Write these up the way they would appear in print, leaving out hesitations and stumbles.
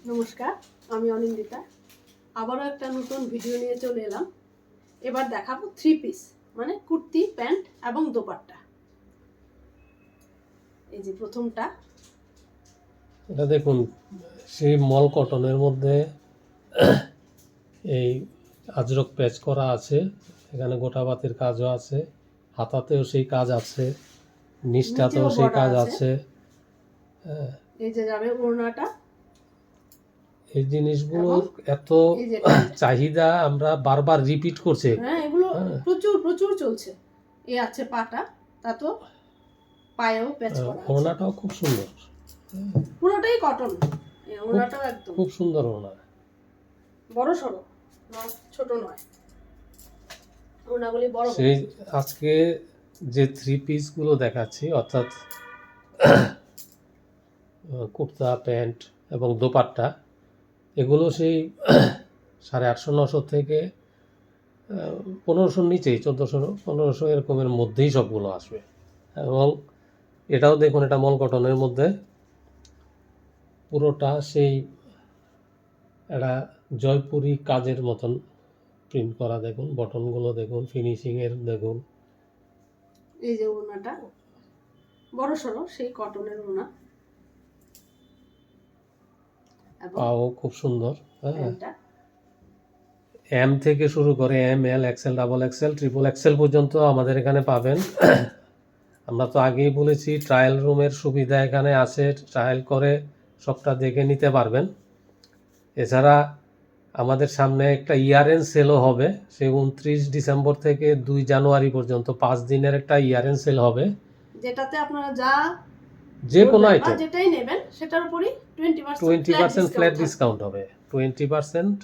নমস্কার, আমি অনিন্দিতা। আবারও একটা নতুন ভিডিও নিয়ে চলে এলাম। এবার দেখাবো 3 পিস, মানে কুর্তি, প্যান্ট এবং দোপাট্টা। এই যে প্রথমটা, এটা দেখুন, সেই মল কটনের মধ্যে এই আজরক প্যাচ করা আছে, এখানে গোটাবাতির কাজও আছে, হাতাতেও সেই কাজ আছে, নিচটাতেও নিচেও সেই বর্ডার কাজ আছে। আছে। এই যে যাবে ওড়নাটা, এই জিনিসগুলোর এবং এত এই যে প্যান্ট। চাহিদা, আমরা বারবার রিপিট করছি। হ্যাঁ, এগুলো হ্যাঁ, প্রচুর প্রচুর চলছে। এই আছে পাটা, তা তো পায়েও প্যাচ করা আছে। ওড়নাটাও খুব সুন্দর, পুরোটাই কটন। এই খুব ওড়নাটাও একদম খুব সুন্দর ওড়না। বড় সড়ো, ছোট নয়। ওড়নাগুলি বড় বড়। সেই আজকে যে 3 পিসগুলো দেখাচ্ছি, অর্থাৎ কুর্তা, প্যান্ট এবং দোপাট্টা, এগুলো সেই 850-900 থেকে 1500-র নিচেই, 1400-1500 এরকমের মধ্যেই সবগুলো আসবে। এবং এটাও দেখুন, এটা মল কটনের মধ্যে, পুরোটা সেই একটা জয়পুরি কাজের মতন প্রিন্ট করা। দেখুন বটনগুলো, দেখুন ফিনিশিংয়ের, দেখুন। এই যে ওড়নাটা বড় সড়ো, সেই কটনের ওড়না। পাও খুব সুন্দর। হ্যাঁ, প্যান্টটা এম থেকে শুরু করে M, L, XL, double XL, triple XL পর্যন্ত আমাদের এখানে পাবেন। আমরা তো আগেই বলেছি, ট্রায়াল রুমের সুবিধা এখানে আছে, ট্রায়াল করে সবটা দেখে নিতে পারবেন। এছাড়া আমাদের সামনে একটা ইয়ার-এন্ড সেলও হবে, সে 29 ডিসেম্বর থেকে 2 জানুয়ারি পর্যন্ত 5 দিনের একটা ইয়ার-এন্ড সেল হবে, যেটাতে আপনারা যা যে কোনো বলবেন বা আইটেম যেটাই নেবেন সেটার উপরই 20% ফ্ল্যাট থাকবে। ডিসকাউন্ট হবে। 20%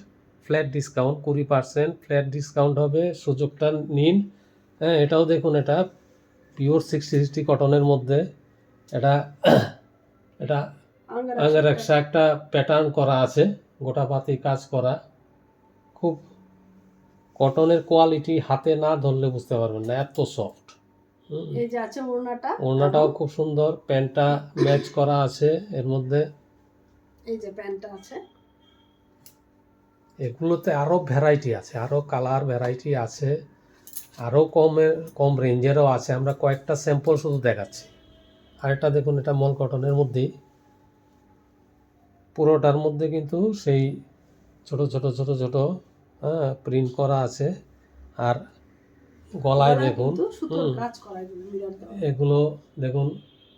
ফ্ল্যাট ডিসকাউন্ট, 20% ফ্ল্যাট ডিসকাউন্ট হবে। সুযোগটা নিন। হ্যাঁ, এটাও দেখুন, এটা পিওর 60 কটনের মধ্যে, এটা এটা আঙ্গারাক্সা একটা প্যাটার্ন করা আছে, গোটাপাতি কাজ করা। খুব কটনের কোয়ালিটি হাতে না ধরলে বুঝতে পারবেন না, এত সফট। এই যে আছে ওড়নাটা, ওড়নাটাও খুব সুন্দর, প্যান্টটা ম্যাচ করা আছে এর মধ্যে। এই যে প্যান্টটা আছে। এগুলোতে আরও ভ্যারাইটি আছে, আরও কালার ভ্যারাইটি আছে, আরও কম রেঞ্জেরও আছে। আমরা কয়েকটা স্যাম্পল শুধু দেখাচ্ছি। আর এটা দেখুন, এটা মল কটনের মধ্যেই, পুরোটার মধ্যে কিন্তু সেই ছোট ছোট ছোট ছোট প্রিন্ট করা আছে। আর গলায় দেখুন, এগুলো দেখুন,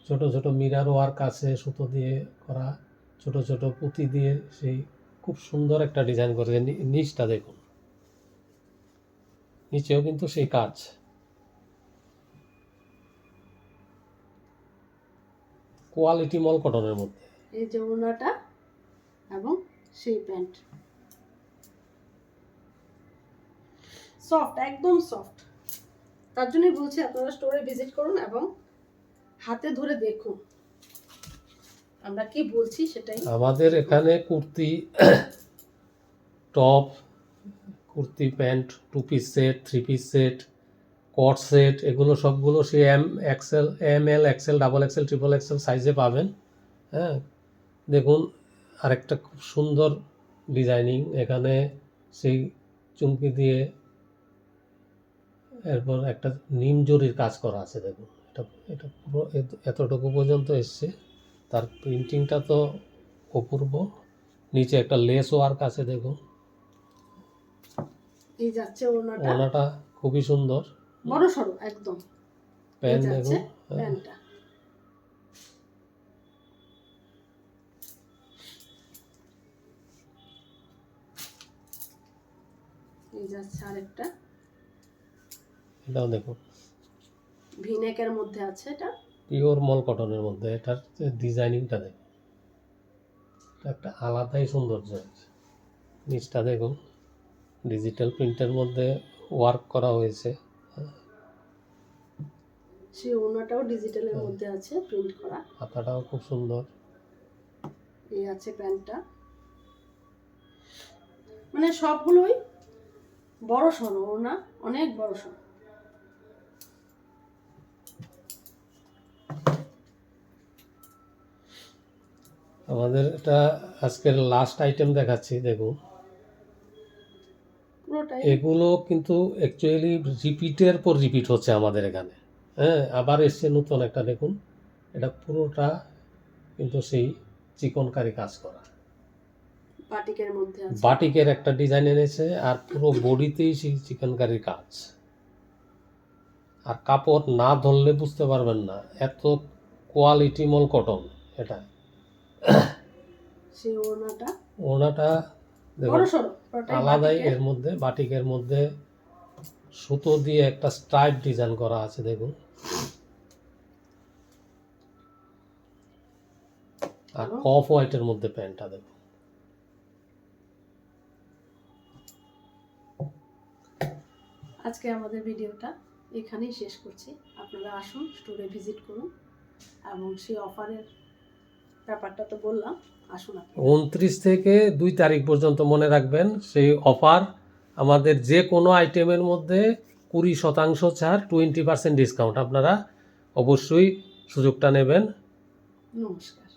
ছোট ছোট মিরার ওয়ার্ক আছে, সুতো দিয়ে করা, ছোট ছোট পুঁতি দিয়ে সেই খুব সুন্দর একটা ডিজাইন করেছে। নিচটা দেখুন, নিচেও কিন্তু সেই কাজ। কোয়ালিটি মল কটনের মধ্যে। এই যে ওড়নাটা এবং সেই প্যান্ট, সফট, একদম সফট। তার জন্যই বলছি আপনারা স্টোরে ভিজিট করুন এবং হাতে ধরে দেখুন আমরা কি বলছি সেটাই। আমাদের এখানে kurti, top, kurti, pant, 2 piece set, 3 piece set, cord set, এগুলো সবগুলো সেই M, L, XL, double XL, triple XL সাইজে পাবেন। হ্যাঁ, দেখুন আরেকটা খুব সুন্দর ডিজাইনিং, এখানে সেই চুমকি দিয়ে এরপর একটা নিম জরির কাজ করা আছে। দেখুন, এটা এটা পুরো এতটুকু পর্যন্ত এসছে। তার প্রিন্টিংটা তো অপূর্ব। নিচে একটা লেস ওয়ার্ক আছে, দেখুন। এই যাচ্ছে ওড়নাটা খুবই সুন্দর, বড় সরো একদম। প্যান্ট দেখুন, প্যান্টটা এই যাচ্ছে আরেকটা, এটাও দেখুন, ভিনেকের মধ্যে আছে। এটা পিওর মল কটনের মধ্যে। এটার ডিজাইনিংটা দেখুন, একটা আলাদাই সৌন্দর্য আছে। নিচটা দেখুন, ডিজিটাল প্রিন্টের মধ্যে ওয়ার্ক করা হয়েছে। সেই ওড়নাটাও ডিজিটালের মধ্যে আছে, প্রিন্ট করা। হাতাটাও খুব সুন্দর। এই আছে প্যান্টটা, মানে সবগুলোই বড় সড়ো ওড়না, অনেক বড় সড়ো। আমাদের এটা আজকের লাস্ট আইটেম দেখাচ্ছি, দেখুন পুরোটাই এগুলো কিন্তু অ্যাকচুয়ালি রিপিটের পর রিপিট হচ্ছে আমাদের এখানে। হ্যাঁ, আবার এসছে নতুন একটা, দেখুন এটা পুরোটা কিন্তু সেই চিকনকারি কাজ করা, বাটিকের মধ্যে আছে। বাটিকের একটা ডিজাইন এনেছে, আর পুরো বডিতেই সেই চিকনকারির কাজ। আর কাপড় না ধরলে বুঝতে পারবেন না, এত কোয়ালিটি মল কটন এটা। সেই ওড়নাটা ওড়নাটা দেখুন বড় সড়ো, পুরোটাই আলাদাই, বাটিকের। এর মধ্যে বাটিকের মধ্যে সুতো দিয়ে একটা স্ট্রাইপ ডিজাইন করা আছে, দেখুন। আর অফ হোয়াইটের মধ্যে প্যান্টটা দেখুন। আজকে আমাদের ভিডিওটা এখানেই শেষ করছি। আপনারা আসুন, স্টোরে ভিজিট করুন, এবং সেই অফারের ব্যাপারটা তো বললাম, আসুন আপনারা। 29 থেকে 2 তারিখ পর্যন্ত মনে রাখবেন সেই অফার। আমাদের যে কোনো আইটেমের মধ্যে 20% ছাড়, 20% ডিসকাউন্ট। আপনারা অবশ্যই সুযোগটা নেবেন। নমস্কার।